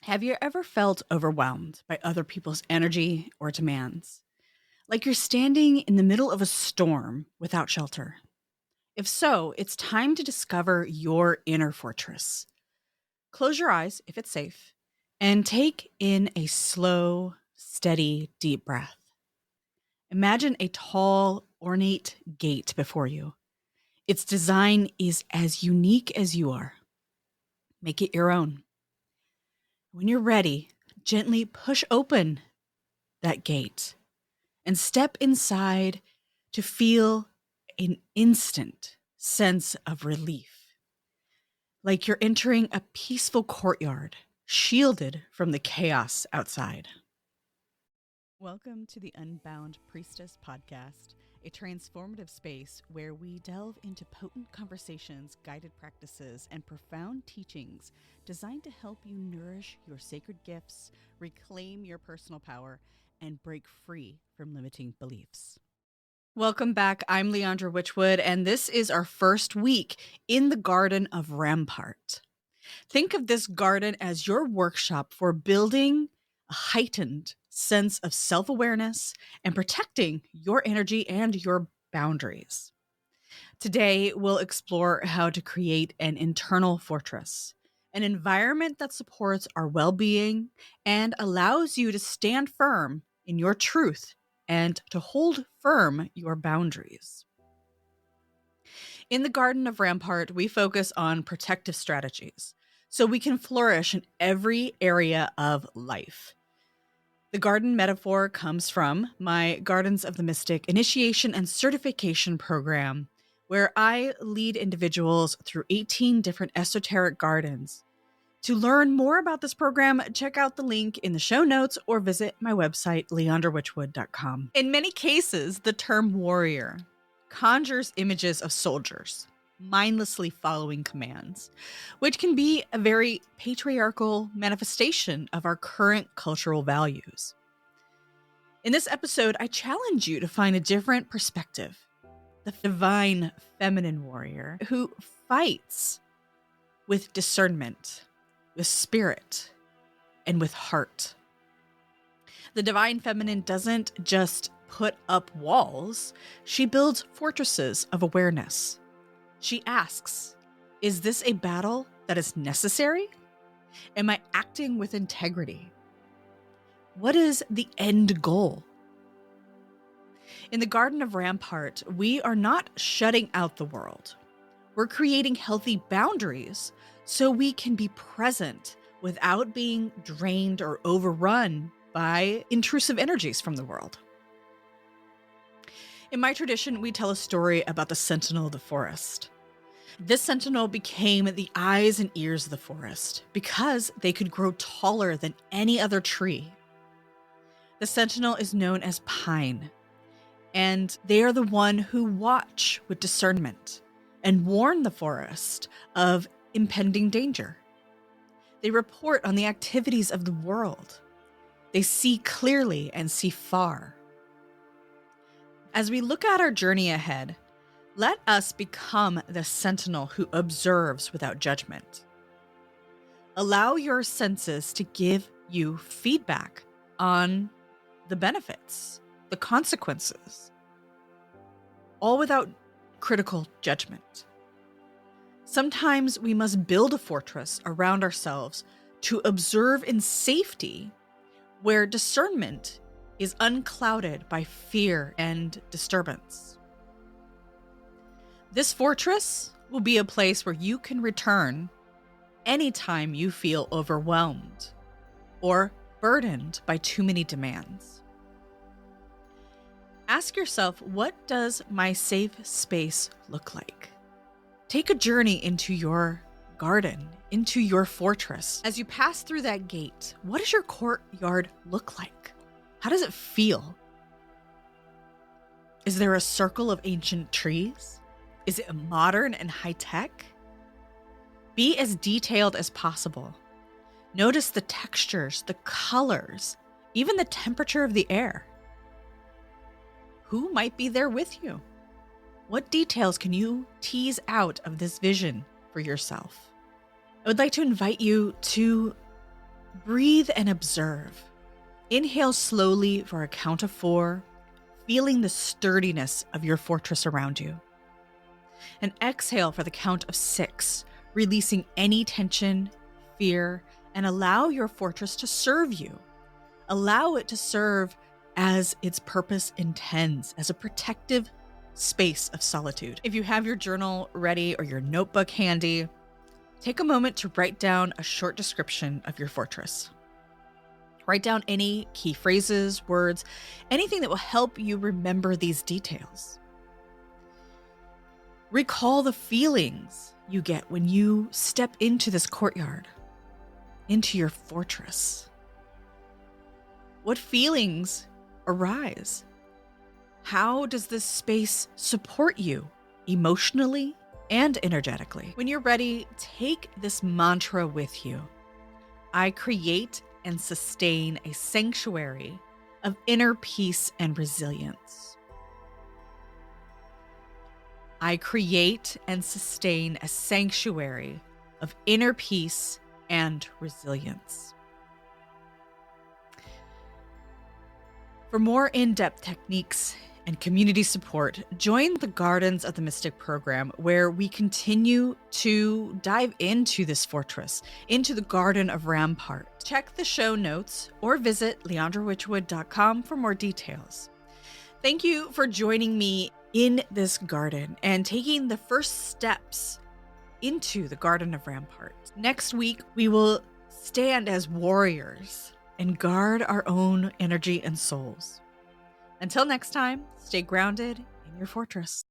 Have you ever felt overwhelmed by other people's energy or demands? Like you're standing in the middle of a storm without shelter? If so, it's time to discover your inner fortress. Close your eyes if it's safe and take in a slow, steady, deep breath. Imagine a tall, ornate gate before you. Its design is as unique as you are. Make it your own. When you're ready, gently push open that gate and step inside to feel an instant sense of relief, like you're entering a peaceful courtyard, shielded from the chaos outside. Welcome to the Unbound Priestess Podcast, a transformative space where we delve into potent conversations, guided practices, and profound teachings designed to help you nourish your sacred gifts, reclaim your personal power, and break free from limiting beliefs. Welcome back. I'm Leandra Witchwood, and this is our first week in the Garden of Rampart. Think of this garden as your workshop for building a heightened sense of self-awareness and protecting your energy and your boundaries. Today, we'll explore how to create an internal fortress, an environment that supports our well-being and allows you to stand firm in your truth and to hold firm your boundaries. In the Garden of Rampart, we focus on protective strategies so we can flourish in every area of life. The garden metaphor comes from my Gardens of the Mystic initiation and certification program, where I lead individuals through 18 different esoteric gardens. To learn more about this program, check out the link in the show notes or visit my website, leandrawitchwood.com. In many cases, the term warrior conjures images of soldiers mindlessly following commands, which can be a very patriarchal manifestation of our current cultural values. In this episode, I challenge you to find a different perspective, the divine feminine warrior who fights with discernment, with spirit, and with heart. The divine feminine doesn't just put up walls, she builds fortresses of awareness. She asks, is this a battle that is necessary? Am I acting with integrity? What is the end goal? In the Garden of Rampart, we are not shutting out the world. We're creating healthy boundaries so we can be present without being drained or overrun by intrusive energies from the world. In my tradition, we tell a story about the sentinel of the forest. This sentinel became the eyes and ears of the forest because they could grow taller than any other tree. The sentinel is known as Pine, and they are the one who watch with discernment and warn the forest of impending danger. They report on the activities of the world. They see clearly and see far. As we look at our journey ahead, let us become the sentinel who observes without judgment. Allow your senses to give you feedback on the benefits, the consequences, all without critical judgment. Sometimes we must build a fortress around ourselves to observe in safety where discernment is unclouded by fear and disturbance. This fortress will be a place where you can return anytime you feel overwhelmed or burdened by too many demands. Ask yourself, what does my safe space look like? Take a journey into your garden, into your fortress. As you pass through that gate, what does your courtyard look like? How does it feel? Is there a circle of ancient trees? Is it modern and high-tech? Be as detailed as possible. Notice the textures, the colors, even the temperature of the air. Who might be there with you? What details can you tease out of this vision for yourself? I would like to invite you to Breathe and observe. Inhale slowly for a count of 4, feeling the sturdiness of your fortress around you. And exhale for the count of 6, releasing any tension, fear, and allow your fortress to serve you. Allow it to serve as its purpose intends, as a protective space of solitude. If you have your journal ready or your notebook handy, take a moment to write down a short description of your fortress. Write down any key phrases, words, anything that will help you remember these details. Recall the feelings you get when you step into this courtyard, into your fortress. What feelings arise? How does this space support you emotionally and energetically? When you're ready, take this mantra with you. I create and sustain a sanctuary of inner peace and resilience. I create and sustain a sanctuary of inner peace and resilience. For more in-depth techniques and community support, join the Gardens of the Mystic program, where we continue to dive into this fortress, into the Garden of Rampart. Check the show notes or visit leandrawitchwood.com for more details. Thank you for joining me in this garden and taking the first steps into the Garden of Rampart. Next week, we will stand as warriors and guard our own energy and souls. Until next time, stay grounded in your fortress.